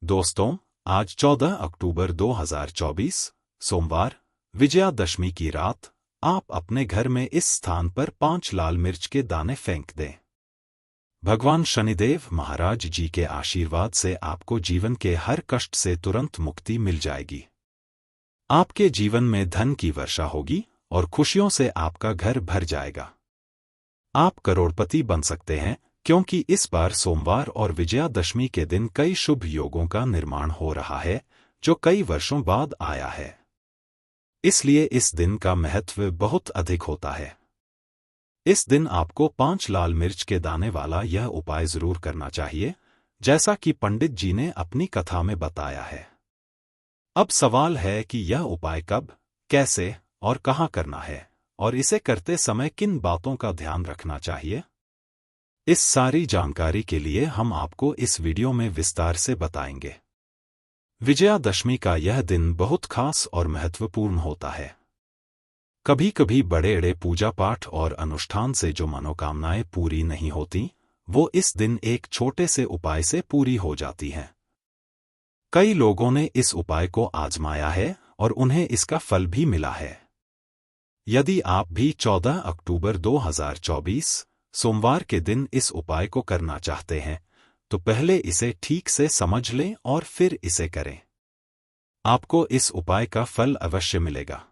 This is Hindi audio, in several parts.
दोस्तों, आज 14 अक्टूबर 2024 सोमवार, विजयादशमी की रात, आप अपने घर में इस स्थान पर 5 लाल मिर्च के दाने फेंक दें। भगवान शनिदेव महाराज जी के आशीर्वाद से आपको जीवन के हर कष्ट से तुरंत मुक्ति मिल जाएगी। आपके जीवन में धन की वर्षा होगी और खुशियों से आपका घर भर जाएगा। आप करोड़पति बन सकते हैं, क्योंकि इस बार सोमवार और विजयादशमी के दिन कई शुभ योगों का निर्माण हो रहा है, जो कई वर्षों बाद आया है। इसलिए इस दिन का महत्व बहुत अधिक होता है। इस दिन आपको 5 लाल मिर्च के दाने वाला यह उपाय जरूर करना चाहिए, जैसा कि पंडित जी ने अपनी कथा में बताया है। अब सवाल है कि यह उपाय कब, कैसे और कहाँ करना है, और इसे करते समय किन बातों का ध्यान रखना चाहिए। इस सारी जानकारी के लिए हम आपको इस वीडियो में विस्तार से बताएंगे। विजयादशमी का यह दिन बहुत खास और महत्वपूर्ण होता है। कभी कभी बड़े पूजा पाठ और अनुष्ठान से जो मनोकामनाएं पूरी नहीं होती, वो इस दिन एक छोटे से उपाय से पूरी हो जाती हैं। कई लोगों ने इस उपाय को आजमाया है और उन्हें इसका फल भी मिला है। यदि आप भी 14 अक्टूबर 2024 सोमवार के दिन इस उपाय को करना चाहते हैं, तो पहले इसे ठीक से समझ लें और फिर इसे करें। आपको इस उपाय का फल अवश्य मिलेगा।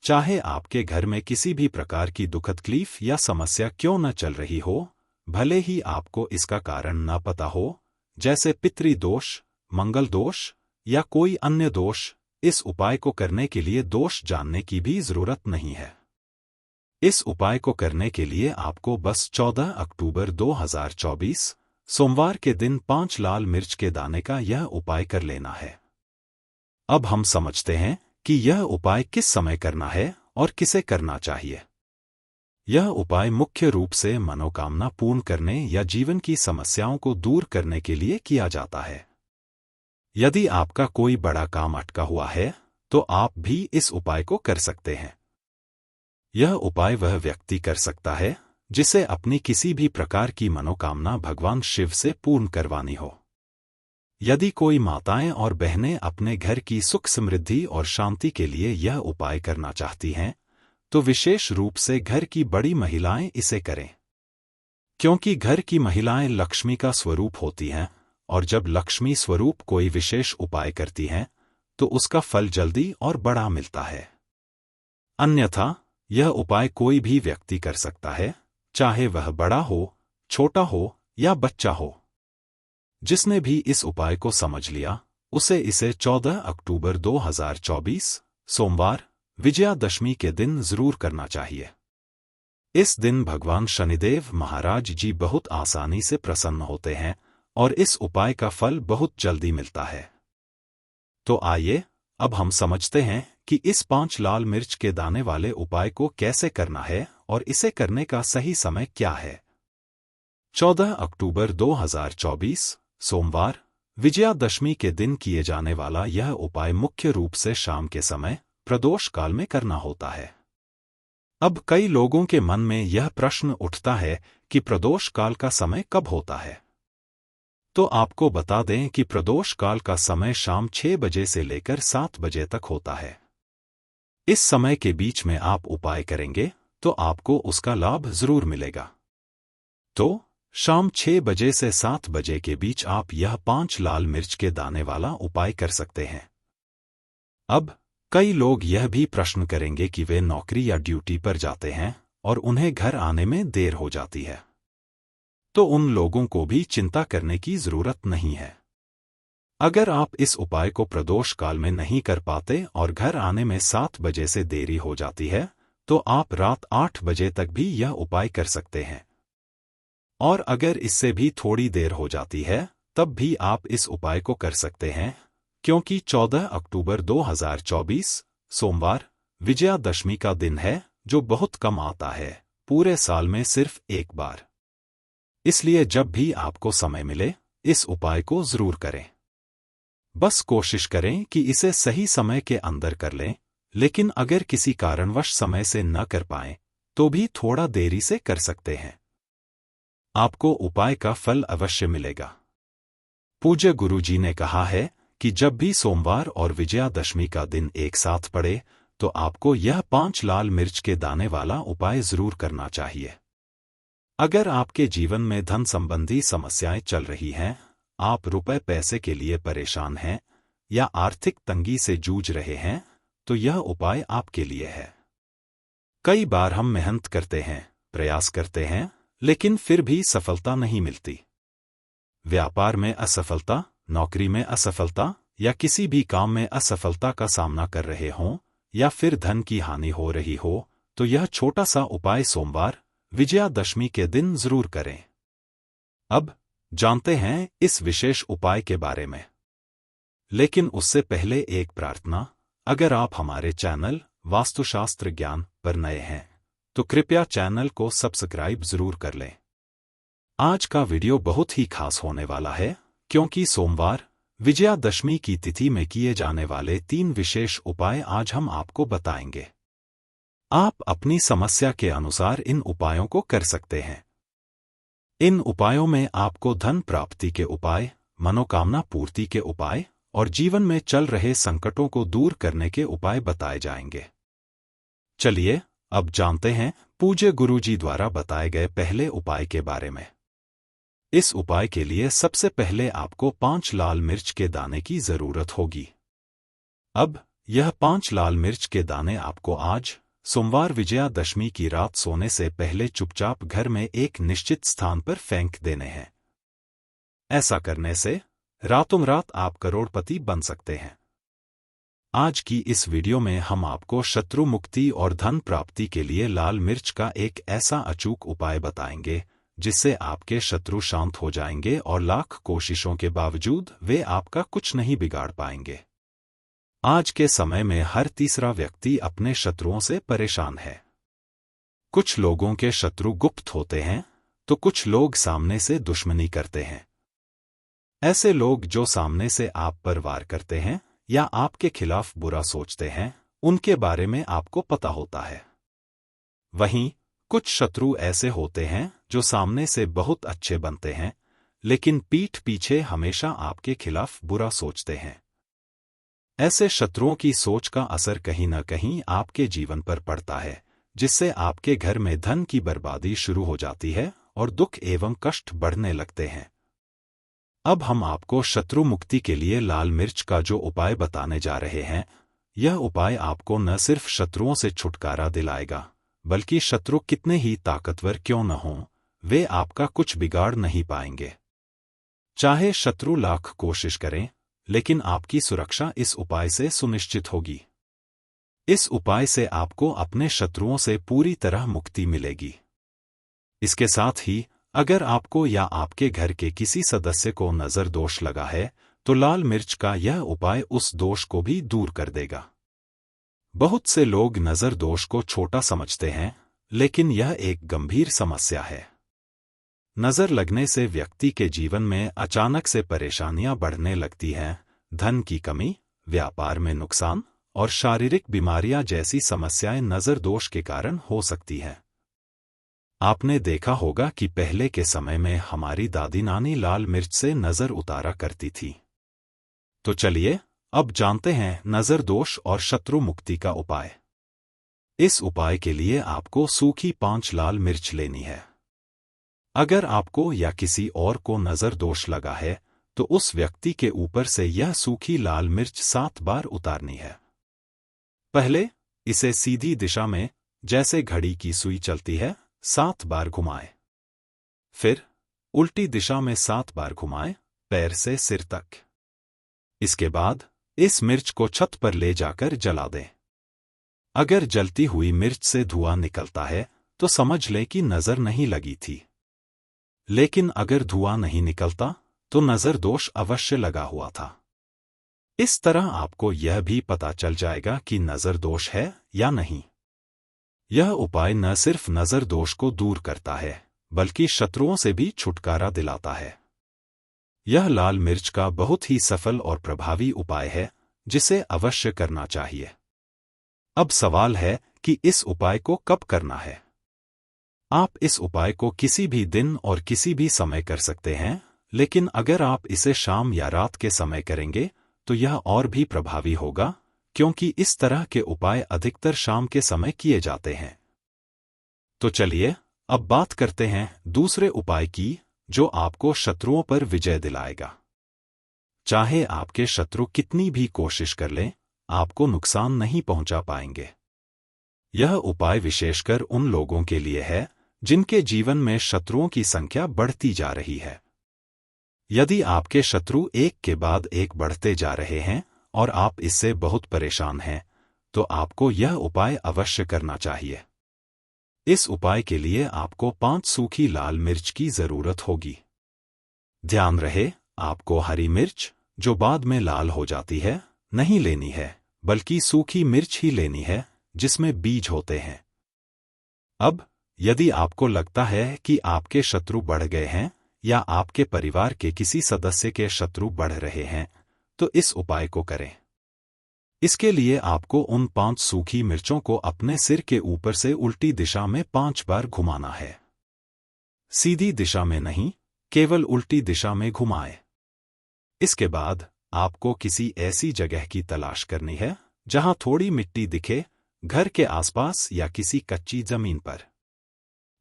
चाहे आपके घर में किसी भी प्रकार की दुखद तकलीफ या समस्या क्यों न चल रही हो, भले ही आपको इसका कारण न पता हो, जैसे पितृदोष, मंगल दोष या कोई अन्य दोष, इस उपाय को करने के लिए दोष जानने की भी जरूरत नहीं है। इस उपाय को करने के लिए आपको बस 14 अक्टूबर 2024 सोमवार के दिन 5 लाल मिर्च के दाने का यह उपाय कर लेना है। अब हम समझते हैं कि यह उपाय किस समय करना है और किसे करना चाहिए। यह उपाय मुख्य रूप से मनोकामना पूर्ण करने या जीवन की समस्याओं को दूर करने के लिए किया जाता है। यदि आपका कोई बड़ा काम अटका हुआ है, तो आप भी इस उपाय को कर सकते हैं। यह उपाय वह व्यक्ति कर सकता है जिसे अपनी किसी भी प्रकार की मनोकामना भगवान शिव से पूर्ण करवानी हो। यदि कोई माताएं और बहनें अपने घर की सुख समृद्धि और शांति के लिए यह उपाय करना चाहती हैं, तो विशेष रूप से घर की बड़ी महिलाएं इसे करें। क्योंकि घर की महिलाएं लक्ष्मी का स्वरूप होती हैं, और जब लक्ष्मी स्वरूप कोई विशेष उपाय करती हैं, तो उसका फल जल्दी और बड़ा मिलता है। अन्यथा यह उपाय कोई भी व्यक्ति कर सकता है, चाहे वह बड़ा हो, छोटा हो या बच्चा हो। जिसने भी इस उपाय को समझ लिया, उसे इसे 14 अक्टूबर 2024 सोमवार, विजयादशमी के दिन जरूर करना चाहिए। इस दिन भगवान शनिदेव महाराज जी बहुत आसानी से प्रसन्न होते हैं और इस उपाय का फल बहुत जल्दी मिलता है। तो आइए, अब हम समझते हैं कि इस 5 लाल मिर्च के दाने वाले उपाय को कैसे करना है और इसे करने का सही समय क्या है। 14 अक्टूबर 2024 सोमवार, विजयादशमी के दिन किए जाने वाला यह उपाय मुख्य रूप से शाम के समय, प्रदोष काल में करना होता है। अब कई लोगों के मन में यह प्रश्न उठता है कि प्रदोष काल का समय कब होता है। तो आपको बता दें कि प्रदोष काल का समय शाम 6 बजे से लेकर 7 बजे तक होता है। इस समय के बीच में आप उपाय करेंगे तो आपको उसका लाभ जरूर मिलेगा। तो शाम 6 बजे से 7 बजे के बीच आप यह 5 लाल मिर्च के दाने वाला उपाय कर सकते हैं। अब कई लोग यह भी प्रश्न करेंगे कि वे नौकरी या ड्यूटी पर जाते हैं और उन्हें घर आने में देर हो जाती है। तो उन लोगों को भी चिंता करने की जरूरत नहीं है। अगर आप इस उपाय को प्रदोष काल में नहीं कर पाते और घर आने में 7 बजे से देरी हो जाती है, तो आप रात 8 बजे तक भी यह उपाय कर सकते हैं। और अगर इससे भी थोड़ी देर हो जाती है, तब भी आप इस उपाय को कर सकते हैं, क्योंकि 14 अक्टूबर 2024 सोमवार, विजयादशमी का दिन है, जो बहुत कम आता है, पूरे साल में सिर्फ एक बार। इसलिए जब भी आपको समय मिले, इस उपाय को जरूर करें। बस कोशिश करें कि इसे सही समय के अंदर कर लें, लेकिन अगर किसी कारणवश समय से न कर पाएं, तो भी थोड़ा देरी से कर सकते हैं। आपको उपाय का फल अवश्य मिलेगा। पूज्य गुरुजी ने कहा है कि जब भी सोमवार और विजयादशमी का दिन एक साथ पड़े तो आपको यह 5 लाल मिर्च के दाने वाला उपाय जरूर करना चाहिए। अगर आपके जीवन में धन संबंधी समस्याएं चल रही हैं, आप रुपए पैसे के लिए परेशान हैं या आर्थिक तंगी से जूझ रहे हैं, तो यह उपाय आपके लिए है। कई बार हम मेहनत करते हैं, प्रयास करते हैं, लेकिन फिर भी सफलता नहीं मिलती। व्यापार में असफलता, नौकरी में असफलता या किसी भी काम में असफलता का सामना कर रहे हों या फिर धन की हानि हो रही हो, तो यह छोटा सा उपाय सोमवार विजयादशमी के दिन जरूर करें। अब जानते हैं इस विशेष उपाय के बारे में। लेकिन उससे पहले एक प्रार्थना। अगर आप हमारे चैनल वास्तुशास्त्र ज्ञान पर नए हैं तो कृपया चैनल को सब्सक्राइब जरूर कर लें। आज का वीडियो बहुत ही खास होने वाला है, क्योंकि सोमवार विजयादशमी की तिथि में किए जाने वाले 3 विशेष उपाय आज हम आपको बताएंगे। आप अपनी समस्या के अनुसार इन उपायों को कर सकते हैं। इन उपायों में आपको धन प्राप्ति के उपाय, मनोकामना पूर्ति के उपाय और जीवन में चल रहे संकटों को दूर करने के उपाय बताए जाएंगे। चलिए अब जानते हैं पूज्य गुरुजी द्वारा बताए गए पहले उपाय के बारे में। इस उपाय के लिए सबसे पहले आपको 5 लाल मिर्च के दाने की जरूरत होगी। अब यह 5 लाल मिर्च के दाने आपको आज सोमवार विजयादशमी की रात सोने से पहले चुपचाप घर में एक निश्चित स्थान पर फेंक देने हैं। ऐसा करने से रातों रात आप करोड़पति बन सकते हैं। आज की इस वीडियो में हम आपको शत्रु मुक्ति और धन प्राप्ति के लिए लाल मिर्च का एक ऐसा अचूक उपाय बताएंगे जिससे आपके शत्रु शांत हो जाएंगे और लाख कोशिशों के बावजूद वे आपका कुछ नहीं बिगाड़ पाएंगे। आज के समय में हर तीसरा व्यक्ति अपने शत्रुओं से परेशान है। कुछ लोगों के शत्रु गुप्त होते हैं तो कुछ लोग सामने से दुश्मनी करते हैं। ऐसे लोग जो सामने से आप पर वार करते हैं या आपके खिलाफ बुरा सोचते हैं, उनके बारे में आपको पता होता है। वहीं कुछ शत्रु ऐसे होते हैं जो सामने से बहुत अच्छे बनते हैं, लेकिन पीठ पीछे हमेशा आपके खिलाफ बुरा सोचते हैं। ऐसे शत्रुओं की सोच का असर कहीं न कहीं आपके जीवन पर पड़ता है, जिससे आपके घर में धन की बर्बादी शुरू हो जाती है और दुख एवं कष्ट बढ़ने लगते हैं। अब हम आपको शत्रु मुक्ति के लिए लाल मिर्च का जो उपाय बताने जा रहे हैं, यह उपाय आपको न सिर्फ शत्रुओं से छुटकारा दिलाएगा, बल्कि शत्रु कितने ही ताकतवर क्यों न हों, वे आपका कुछ बिगाड़ नहीं पाएंगे। चाहे शत्रु लाख कोशिश करें, लेकिन आपकी सुरक्षा इस उपाय से सुनिश्चित होगी। इस उपाय से आपको अपने शत्रुओं से पूरी तरह मुक्ति मिलेगी। इसके साथ ही अगर आपको या आपके घर के किसी सदस्य को नजर दोष लगा है, तो लाल मिर्च का यह उपाय उस दोष को भी दूर कर देगा। बहुत से लोग नजर दोष को छोटा समझते हैं, लेकिन यह एक गंभीर समस्या है। नजर लगने से व्यक्ति के जीवन में अचानक से परेशानियां बढ़ने लगती हैं। धन की कमी, व्यापार में नुकसान और शारीरिक बीमारियां जैसी समस्याएं नजर दोष के कारण हो सकती हैं। आपने देखा होगा कि पहले के समय में हमारी दादी नानी लाल मिर्च से नजर उतारा करती थी। तो चलिए अब जानते हैं नजर दोष और शत्रु मुक्ति का उपाय। इस उपाय के लिए आपको सूखी 5 लाल मिर्च लेनी है। अगर आपको या किसी और को नजर दोष लगा है, तो उस व्यक्ति के ऊपर से यह सूखी लाल मिर्च 7 बार उतारनी है। पहले इसे सीधी दिशा में, जैसे घड़ी की सुई चलती है, 7 बार घुमाएं। फिर उल्टी दिशा में 7 बार घुमाएं, पैर से सिर तक। इसके बाद इस मिर्च को छत पर ले जाकर जला दें। अगर जलती हुई मिर्च से धुआं निकलता है तो समझ लें कि नजर नहीं लगी थी। लेकिन अगर धुआं नहीं निकलता तो नजर दोष अवश्य लगा हुआ था। इस तरह आपको यह भी पता चल जाएगा कि नजर दोष है या नहीं। यह उपाय न सिर्फ नजर दोष को दूर करता है, बल्कि शत्रुओं से भी छुटकारा दिलाता है। यह लाल मिर्च का बहुत ही सफल और प्रभावी उपाय है, जिसे अवश्य करना चाहिए। अब सवाल है कि इस उपाय को कब करना है। आप इस उपाय को किसी भी दिन और किसी भी समय कर सकते हैं, लेकिन अगर आप इसे शाम या रात के समय करेंगे तो यह और भी प्रभावी होगा, क्योंकि इस तरह के उपाय अधिकतर शाम के समय किए जाते हैं। तो चलिए अब बात करते हैं दूसरे उपाय की, जो आपको शत्रुओं पर विजय दिलाएगा। चाहे आपके शत्रु कितनी भी कोशिश कर लें, आपको नुकसान नहीं पहुंचा पाएंगे। यह उपाय विशेषकर उन लोगों के लिए है जिनके जीवन में शत्रुओं की संख्या बढ़ती जा रही है। यदि आपके शत्रु एक के बाद एक बढ़ते जा रहे हैं और आप इससे बहुत परेशान हैं, तो आपको यह उपाय अवश्य करना चाहिए। इस उपाय के लिए आपको 5 सूखी लाल मिर्च की जरूरत होगी। ध्यान रहे, आपको हरी मिर्च, जो बाद में लाल हो जाती है, नहीं लेनी है, बल्कि सूखी मिर्च ही लेनी है जिसमें बीज होते हैं। अब यदि आपको लगता है कि आपके शत्रु बढ़ गए हैं या आपके परिवार के किसी सदस्य के शत्रु बढ़ रहे हैं, तो इस उपाय को करें। इसके लिए आपको उन 5 सूखी मिर्चों को अपने सिर के ऊपर से उल्टी दिशा में 5 बार घुमाना है। सीधी दिशा में नहीं, केवल उल्टी दिशा में घुमाएं। इसके बाद आपको किसी ऐसी जगह की तलाश करनी है जहां थोड़ी मिट्टी दिखे, घर के आसपास या किसी कच्ची जमीन पर।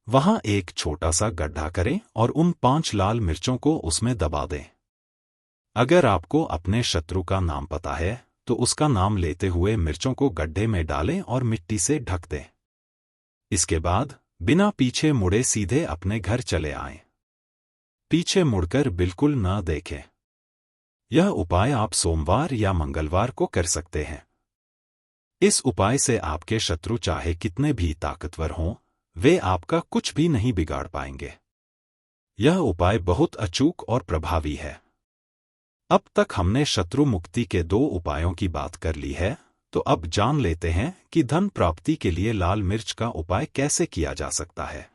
वहां एक छोटा सा गड्ढा करें और उन 5 लाल मिर्चों को उसमें दबा दें। अगर आपको अपने शत्रु का नाम पता है, तो उसका नाम लेते हुए मिर्चों को गड्ढे में डालें और मिट्टी से ढक दें। इसके बाद बिना पीछे मुड़े सीधे अपने घर चले आएं। पीछे मुड़कर बिल्कुल न देखें। यह उपाय आप सोमवार या मंगलवार को कर सकते हैं। इस उपाय से आपके शत्रु चाहे कितने भी ताकतवर हों, वे आपका कुछ भी नहीं बिगाड़ पाएंगे। यह उपाय बहुत अचूक और प्रभावी है। अब तक हमने शत्रु मुक्ति के 2 उपायों की बात कर ली है, तो अब जान लेते हैं कि धन प्राप्ति के लिए लाल मिर्च का उपाय कैसे किया जा सकता है।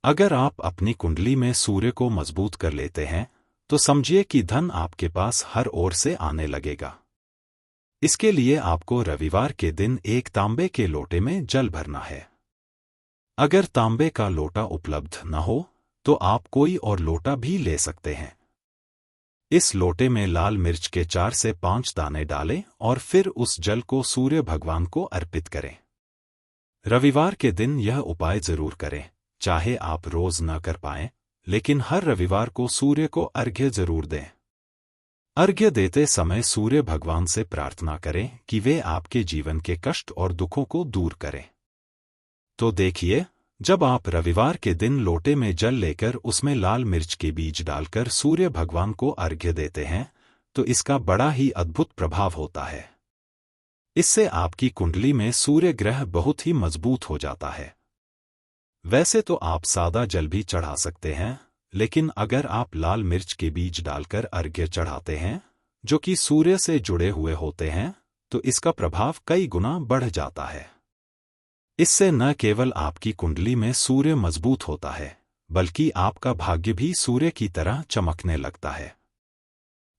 अगर आप अपनी कुंडली में सूर्य को मजबूत कर लेते हैं, तो समझिए कि धन आपके पास हर ओर से आने लगेगा। इसके लिए आपको रविवार के दिन एक तांबे के लोटे में जल भरना है। अगर तांबे का लोटा उपलब्ध न हो, तो आप कोई और लोटा भी ले सकते हैं। इस लोटे में लाल मिर्च के 4 से 5 दाने डालें और फिर उस जल को सूर्य भगवान को अर्पित करें। रविवार के दिन यह उपाय जरूर करें, चाहे आप रोज न कर पाएं, लेकिन हर रविवार को सूर्य को अर्घ्य जरूर दें। अर्घ्य देते समय सूर्य भगवान से प्रार्थना करें कि वे आपके जीवन के कष्ट और दुखों को दूर करें। तो देखिए, जब आप रविवार के दिन लोटे में जल लेकर उसमें लाल मिर्च के बीज डालकर सूर्य भगवान को अर्घ्य देते हैं, तो इसका बड़ा ही अद्भुत प्रभाव होता है। इससे आपकी कुंडली में सूर्य ग्रह बहुत ही मजबूत हो जाता है। वैसे तो आप सादा जल भी चढ़ा सकते हैं, लेकिन अगर आप लाल मिर्च के बीज डालकर अर्घ्य चढ़ाते हैं, जो कि सूर्य से जुड़े हुए होते हैं, तो इसका प्रभाव कई गुना बढ़ जाता है। इससे न केवल आपकी कुंडली में सूर्य मजबूत होता है, बल्कि आपका भाग्य भी सूर्य की तरह चमकने लगता है।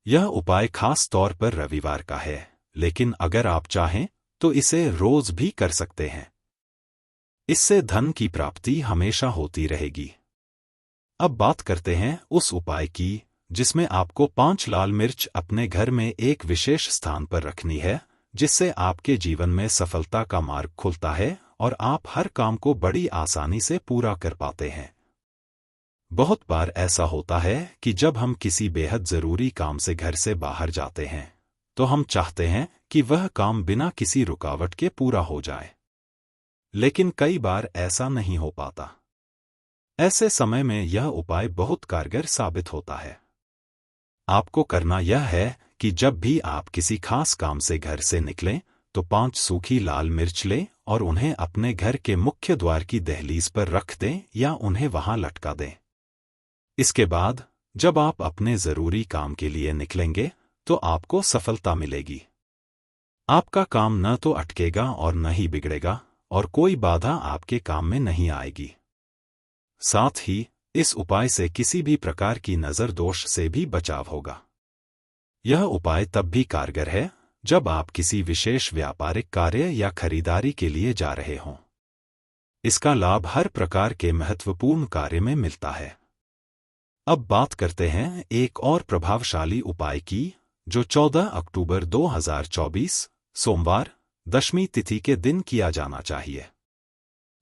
यह उपाय खास तौर पर रविवार का है, लेकिन अगर आप चाहें तो इसे रोज भी कर सकते हैं। इससे धन की प्राप्ति हमेशा होती रहेगी। अब बात करते हैं उस उपाय की, जिसमें आपको 5 लाल मिर्च अपने घर में एक विशेष स्थान पर रखनी है, जिससे आपके जीवन में सफलता का मार्ग खुलता है और आप हर काम को बड़ी आसानी से पूरा कर पाते हैं। बहुत बार ऐसा होता है कि जब हम किसी बेहद जरूरी काम से घर से बाहर जाते हैं, तो हम चाहते हैं कि वह काम बिना किसी रुकावट के पूरा हो जाए। लेकिन कई बार ऐसा नहीं हो पाता। ऐसे समय में यह उपाय बहुत कारगर साबित होता है। आपको करना यह है कि जब भी आप किसी खास काम से घर से निकलें, तो 5 सूखी लाल मिर्च लें और उन्हें अपने घर के मुख्य द्वार की दहलीज पर रख दें या उन्हें वहां लटका दें। इसके बाद जब आप अपने जरूरी काम के लिए निकलेंगे, तो आपको सफलता मिलेगी। आपका काम न तो अटकेगा और न ही बिगड़ेगा, और कोई बाधा आपके काम में नहीं आएगी। साथ ही इस उपाय से किसी भी प्रकार की नजर दोष से भी बचाव होगा। यह उपाय तब भी कारगर है जब आप किसी विशेष व्यापारिक कार्य या खरीदारी के लिए जा रहे हों। इसका लाभ हर प्रकार के महत्वपूर्ण कार्य में मिलता है। अब बात करते हैं एक और प्रभावशाली उपाय की, जो 14 अक्टूबर 2024 सोमवार दशमी तिथि के दिन किया जाना चाहिए।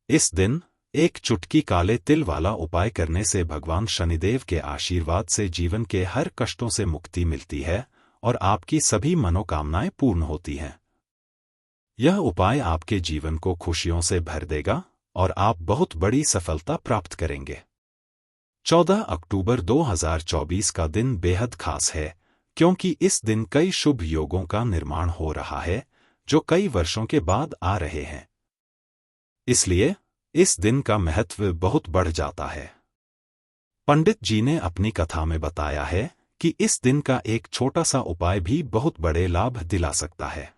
इस दिन एक चुटकी काले तिल वाला उपाय करने से भगवान शनिदेव के आशीर्वाद से जीवन के हर कष्टों से मुक्ति मिलती है और आपकी सभी मनोकामनाएं पूर्ण होती हैं। यह उपाय आपके जीवन को खुशियों से भर देगा और आप बहुत बड़ी सफलता प्राप्त करेंगे। 14 अक्टूबर 2024 का दिन बेहद खास है, क्योंकि इस दिन कई शुभ योगों का निर्माण हो रहा है जो कई वर्षों के बाद आ रहे हैं। इसलिए इस दिन का महत्व बहुत बढ़ जाता है। पंडित जी ने अपनी कथा में बताया है कि इस दिन का एक छोटा सा उपाय भी बहुत बड़े लाभ दिला सकता है।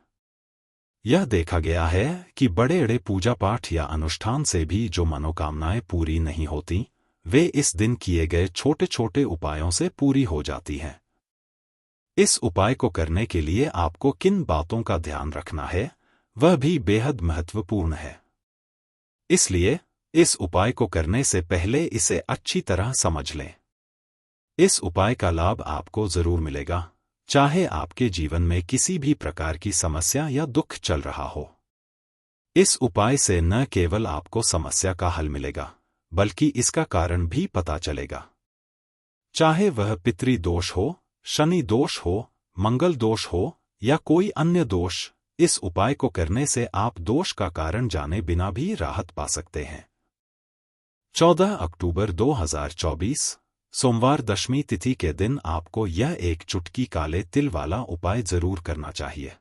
यह देखा गया है कि बड़े पूजा पाठ या अनुष्ठान से भी जो मनोकामनाएं पूरी नहीं होती, वे इस दिन किए गए छोटे छोटे उपायों से पूरी हो जाती हैं। इस उपाय को करने के लिए आपको किन बातों का ध्यान रखना है, वह भी बेहद महत्वपूर्ण है। इसलिए इस उपाय को करने से पहले इसे अच्छी तरह समझ लें। इस उपाय का लाभ आपको जरूर मिलेगा, चाहे आपके जीवन में किसी भी प्रकार की समस्या या दुख चल रहा हो। इस उपाय से न केवल आपको समस्या का हल मिलेगा, बल्कि इसका कारण भी पता चलेगा। चाहे वह पितृ दोष हो, शनि दोष हो, मंगल दोष हो या कोई अन्य दोष, इस उपाय को करने से आप दोष का कारण जाने बिना भी राहत पा सकते हैं। 14 अक्टूबर 2024 सोमवार दशमी तिथि के दिन आपको यह एक चुटकी काले तिल वाला उपाय जरूर करना चाहिए।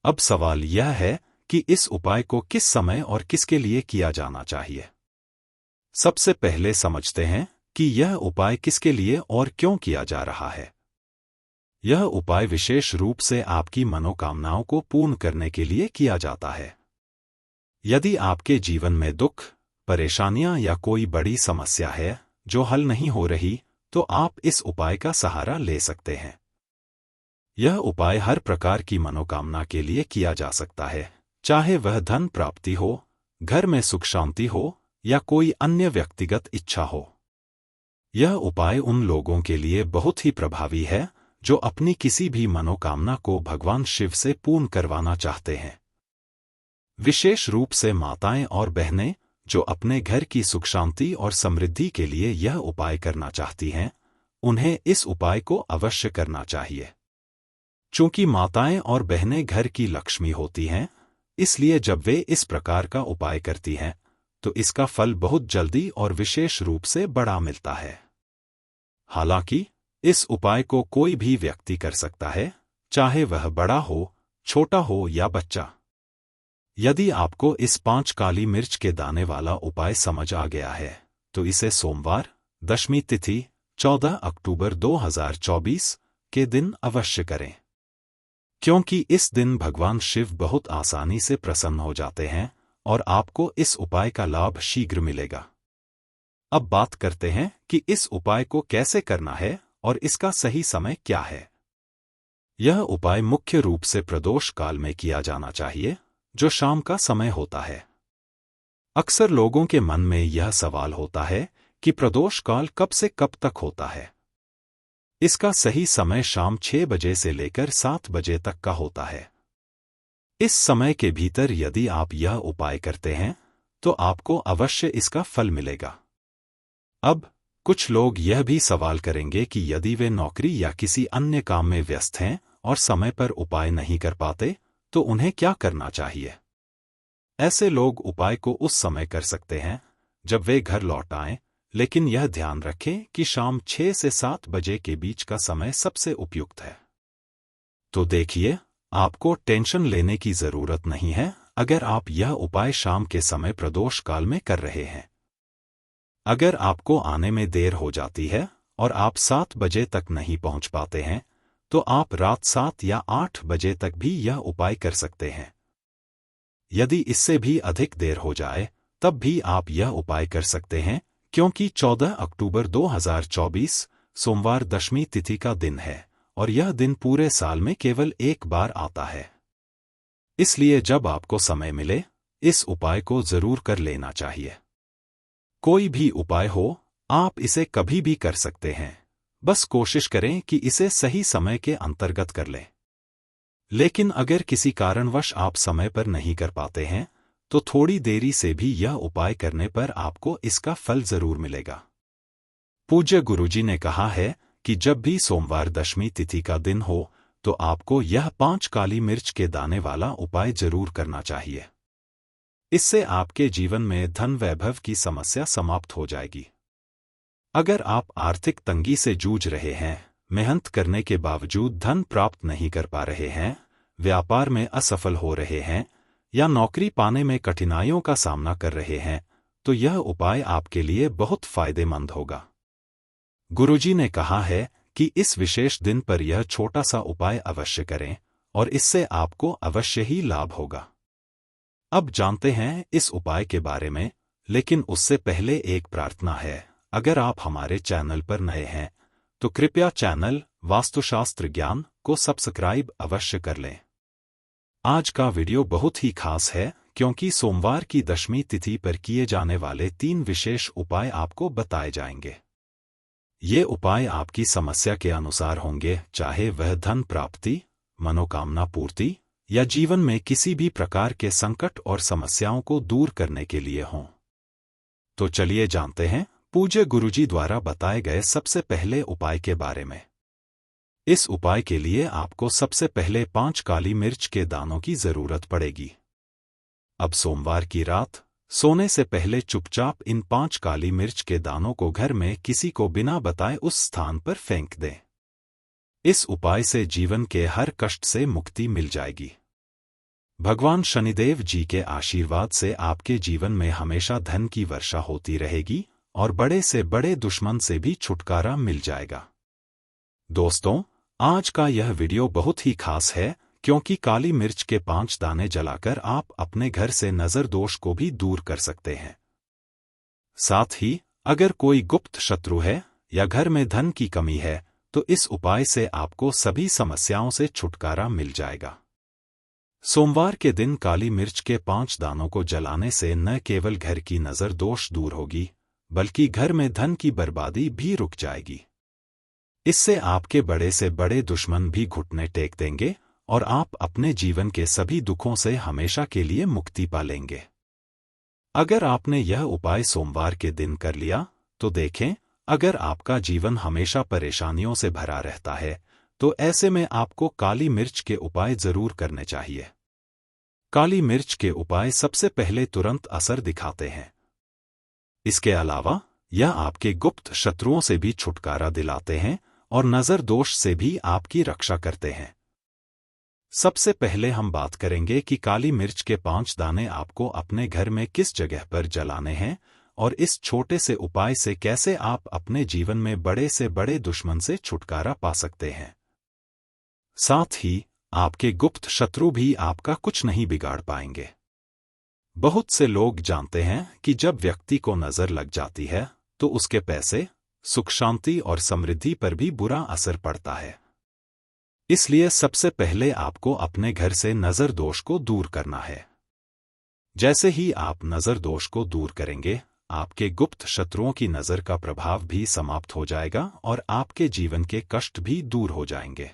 अब सवाल यह है कि इस उपाय को किस समय और किसके लिए किया जाना चाहिए। सबसे पहले समझते हैं कि यह उपाय किसके लिए और क्यों किया जा रहा है। यह उपाय विशेष रूप से आपकी मनोकामनाओं को पूर्ण करने के लिए किया जाता है। यदि आपके जीवन में दुख, परेशानियां या कोई बड़ी समस्या है जो हल नहीं हो रही, तो आप इस उपाय का सहारा ले सकते हैं। यह उपाय हर प्रकार की मनोकामना के लिए किया जा सकता है, चाहे वह धन प्राप्ति हो, घर में सुख शांति हो या कोई अन्य व्यक्तिगत इच्छा हो। यह उपाय उन लोगों के लिए बहुत ही प्रभावी है जो अपनी किसी भी मनोकामना को भगवान शिव से पूर्ण करवाना चाहते हैं। विशेष रूप से माताएं और बहनें जो अपने घर की सुख शांति और समृद्धि के लिए यह उपाय करना चाहती हैं, उन्हें इस उपाय को अवश्य करना चाहिए। चूंकि माताएं और बहनें घर की लक्ष्मी होती हैं, इसलिए जब वे इस प्रकार का उपाय करती हैं, तो इसका फल बहुत जल्दी और विशेष रूप से बड़ा मिलता है। हालांकि इस उपाय को कोई भी व्यक्ति कर सकता है, चाहे वह बड़ा हो, छोटा हो या बच्चा। यदि आपको इस 5 काली मिर्च के दाने वाला उपाय समझ आ गया है, तो इसे सोमवार दशमी तिथि 14 अक्टूबर 2024 के दिन अवश्य करें, क्योंकि इस दिन भगवान शिव बहुत आसानी से प्रसन्न हो जाते हैं और आपको इस उपाय का लाभ शीघ्र मिलेगा। अब बात करते हैं कि इस उपाय को कैसे करना है और इसका सही समय क्या है। यह उपाय मुख्य रूप से प्रदोष काल में किया जाना चाहिए, जो शाम का समय होता है। अक्सर लोगों के मन में यह सवाल होता है कि प्रदोष काल कब से कब तक होता है। इसका सही समय शाम 6 बजे से लेकर 7 बजे तक का होता है। इस समय के भीतर यदि आप यह उपाय करते हैं, तो आपको अवश्य इसका फल मिलेगा। अब कुछ लोग यह भी सवाल करेंगे कि यदि वे नौकरी या किसी अन्य काम में व्यस्त हैं और समय पर उपाय नहीं कर पाते, तो उन्हें क्या करना चाहिए। ऐसे लोग उपाय को उस समय कर सकते हैं जब वे घर लौट आएं, लेकिन यह ध्यान रखें कि शाम 6 से 7 बजे के बीच का समय सबसे उपयुक्त है। तो देखिए, आपको टेंशन लेने की जरूरत नहीं है अगर आप यह उपाय शाम के समय प्रदोष काल में कर रहे हैं। अगर आपको आने में देर हो जाती है और आप 7 बजे तक नहीं पहुंच पाते हैं, तो आप रात 7 या 8 बजे तक भी यह उपाय कर सकते हैं। यदि इससे भी अधिक देर हो जाए, तब भी आप यह उपाय कर सकते हैं, क्योंकि 14 अक्टूबर 2024 सोमवार दशमी तिथि का दिन है और यह दिन पूरे साल में केवल एक बार आता है। इसलिए जब आपको समय मिले, इस उपाय को जरूर कर लेना चाहिए। कोई भी उपाय हो, आप इसे कभी भी कर सकते हैं, बस कोशिश करें कि इसे सही समय के अंतर्गत कर लें। लेकिन अगर किसी कारणवश आप समय पर नहीं कर पाते हैं, तो थोड़ी देरी से भी यह उपाय करने पर आपको इसका फल जरूर मिलेगा। पूज्य गुरुजी ने कहा है कि जब भी सोमवार दशमी तिथि का दिन हो, तो आपको यह 5 काली मिर्च के दाने वाला उपाय जरूर करना चाहिए। इससे आपके जीवन में धन वैभव की समस्या समाप्त हो जाएगी। अगर आप आर्थिक तंगी से जूझ रहे हैं, मेहनत करने के बावजूद धन प्राप्त नहीं कर पा रहे हैं, व्यापार में असफल हो रहे हैं या नौकरी पाने में कठिनाइयों का सामना कर रहे हैं, तो यह उपाय आपके लिए बहुत फायदेमंद होगा। गुरुजी ने कहा है कि इस विशेष दिन पर यह छोटा सा उपाय अवश्य करें और इससे आपको अवश्य ही लाभ होगा। अब जानते हैं इस उपाय के बारे में, लेकिन उससे पहले एक प्रार्थना है। अगर आप हमारे चैनल पर नए हैं, तो कृपया चैनल वास्तुशास्त्र ज्ञान को सब्सक्राइब अवश्य कर लें। आज का वीडियो बहुत ही खास है, क्योंकि सोमवार की दशमी तिथि पर किए जाने वाले 3 विशेष उपाय आपको बताए जाएंगे। ये उपाय आपकी समस्या के अनुसार होंगे, चाहे वह धन प्राप्ति, मनोकामना पूर्ति या जीवन में किसी भी प्रकार के संकट और समस्याओं को दूर करने के लिए हों। तो चलिए जानते हैं पूज्य गुरुजी द्वारा बताए गए सबसे पहले उपाय के बारे में। इस उपाय के लिए आपको सबसे पहले 5 काली मिर्च के दानों की जरूरत पड़ेगी। अब सोमवार की रात सोने से पहले चुपचाप इन 5 काली मिर्च के दानों को घर में किसी को बिना बताए उस स्थान पर फेंक दें। इस उपाय से जीवन के हर कष्ट से मुक्ति मिल जाएगी। भगवान शनिदेव जी के आशीर्वाद से आपके जीवन में हमेशा धन की वर्षा होती रहेगी और बड़े से बड़े दुश्मन से भी छुटकारा मिल जाएगा। दोस्तों, आज का यह वीडियो बहुत ही खास है, क्योंकि काली मिर्च के 5 दाने जलाकर आप अपने घर से नजर दोष को भी दूर कर सकते हैं। साथ ही अगर कोई गुप्त शत्रु है या घर में धन की कमी है, तो इस उपाय से आपको सभी समस्याओं से छुटकारा मिल जाएगा। सोमवार के दिन काली मिर्च के 5 दानों को जलाने से न केवल घर की नजर दोष दूर होगी, बल्कि घर में धन की बर्बादी भी रुक जाएगी। इससे आपके बड़े से बड़े दुश्मन भी घुटने टेक देंगे और आप अपने जीवन के सभी दुखों से हमेशा के लिए मुक्ति पा लेंगे। अगर आपने यह उपाय सोमवार के दिन कर लिया, तो देखें, अगर आपका जीवन हमेशा परेशानियों से भरा रहता है, तो ऐसे में आपको काली मिर्च के उपाय जरूर करने चाहिए। काली मिर्च के उपाय सबसे पहले तुरंत असर दिखाते हैं। इसके अलावा यह आपके गुप्त शत्रुओं से भी छुटकारा दिलाते हैं और नजर दोष से भी आपकी रक्षा करते हैं। सबसे पहले हम बात करेंगे कि काली मिर्च के 5 दाने आपको अपने घर में किस जगह पर जलाने हैं और इस छोटे से उपाय से कैसे आप अपने जीवन में बड़े से बड़े दुश्मन से छुटकारा पा सकते हैं। साथ ही आपके गुप्त शत्रु भी आपका कुछ नहीं बिगाड़ पाएंगे। बहुत से लोग जानते हैं कि जब व्यक्ति को नजर लग जाती है, तो उसके पैसे, सुख शांति और समृद्धि पर भी बुरा असर पड़ता है। इसलिए सबसे पहले आपको अपने घर से नजर दोष को दूर करना है। जैसे ही आप नजर दोष को दूर करेंगे, आपके गुप्त शत्रुओं की नजर का प्रभाव भी समाप्त हो जाएगा और आपके जीवन के कष्ट भी दूर हो जाएंगे।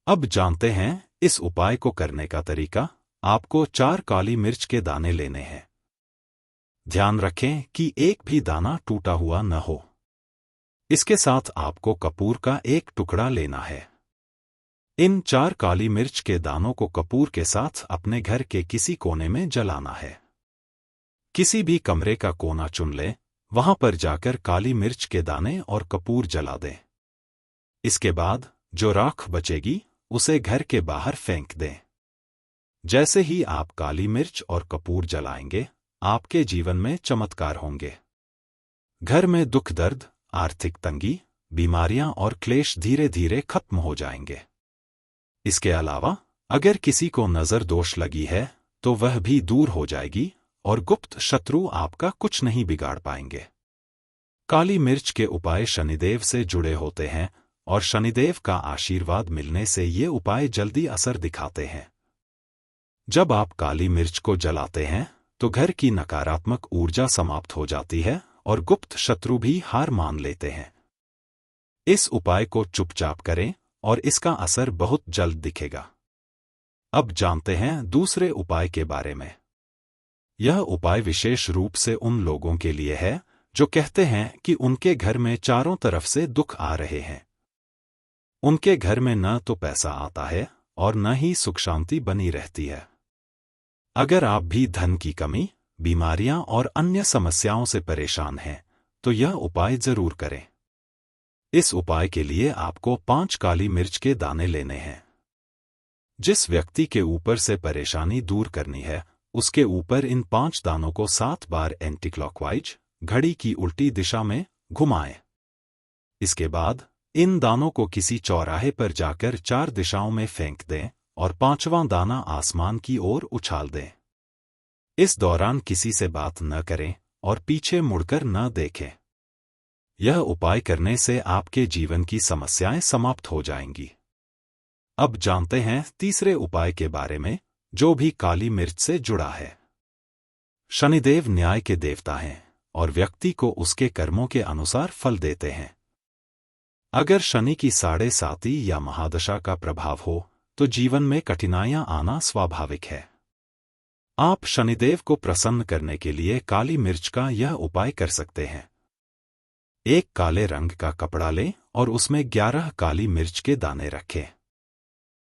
अब जानते हैं इस उपाय को करने का तरीका। आपको 4 काली मिर्च के दाने लेने हैं। ध्यान रखें कि एक भी दाना टूटा हुआ न हो। इसके साथ आपको कपूर का एक टुकड़ा लेना है। इन 4 काली मिर्च के दानों को कपूर के साथ अपने घर के किसी कोने में जलाना है। किसी भी कमरे का कोना चुन लें, वहां पर जाकर काली मिर्च के दाने और कपूर जला दें। इसके बाद जो राख बचेगी, उसे घर के बाहर फेंक दें। जैसे ही आप काली मिर्च और कपूर जलाएंगे, आपके जीवन में चमत्कार होंगे। घर में दुख दर्द, आर्थिक तंगी, बीमारियां और क्लेश धीरे धीरे खत्म हो जाएंगे। इसके अलावा अगर किसी को नजर दोष लगी है, तो वह भी दूर हो जाएगी और गुप्त शत्रु आपका कुछ नहीं बिगाड़ पाएंगे। काली मिर्च के उपाय शनिदेव से जुड़े होते हैं और शनिदेव का आशीर्वाद मिलने से ये उपाय जल्दी असर दिखाते हैं। जब आप काली मिर्च को जलाते हैं, तो घर की नकारात्मक ऊर्जा समाप्त हो जाती है और गुप्त शत्रु भी हार मान लेते हैं। इस उपाय को चुपचाप करें और इसका असर बहुत जल्द दिखेगा। अब जानते हैं दूसरे उपाय के बारे में। यह उपाय विशेष रूप से उन लोगों के लिए है जो कहते हैं कि उनके घर में चारों तरफ से दुख आ रहे हैं। उनके घर में न तो पैसा आता है और न ही सुख शांति बनी रहती है। अगर आप भी धन की कमी, बीमारियां और अन्य समस्याओं से परेशान हैं, तो यह उपाय जरूर करें। इस उपाय के लिए आपको 5 काली मिर्च के दाने लेने हैं। जिस व्यक्ति के ऊपर से परेशानी दूर करनी है, उसके ऊपर इन 5 दानों को 7 बार एंटीक्लॉकवाइज, घड़ी की उल्टी दिशा में घुमाएं। इसके बाद इन दानों को किसी चौराहे पर जाकर 4 दिशाओं में फेंक दें और 5वां दाना आसमान की ओर उछाल दें। इस दौरान किसी से बात न करें और पीछे मुड़कर न देखें। यह उपाय करने से आपके जीवन की समस्याएं समाप्त हो जाएंगी। अब जानते हैं तीसरे उपाय के बारे में, जो भी काली मिर्च से जुड़ा है। शनिदेव न्याय के देवता हैं और व्यक्ति को उसके कर्मों के अनुसार फल देते हैं। अगर शनि की 7.5 या महादशा का प्रभाव हो तो जीवन में कठिनाइयां आना स्वाभाविक है। आप शनिदेव को प्रसन्न करने के लिए काली मिर्च का यह उपाय कर सकते हैं। एक काले रंग का कपड़ा लें और उसमें 11 काली मिर्च के दाने रखें।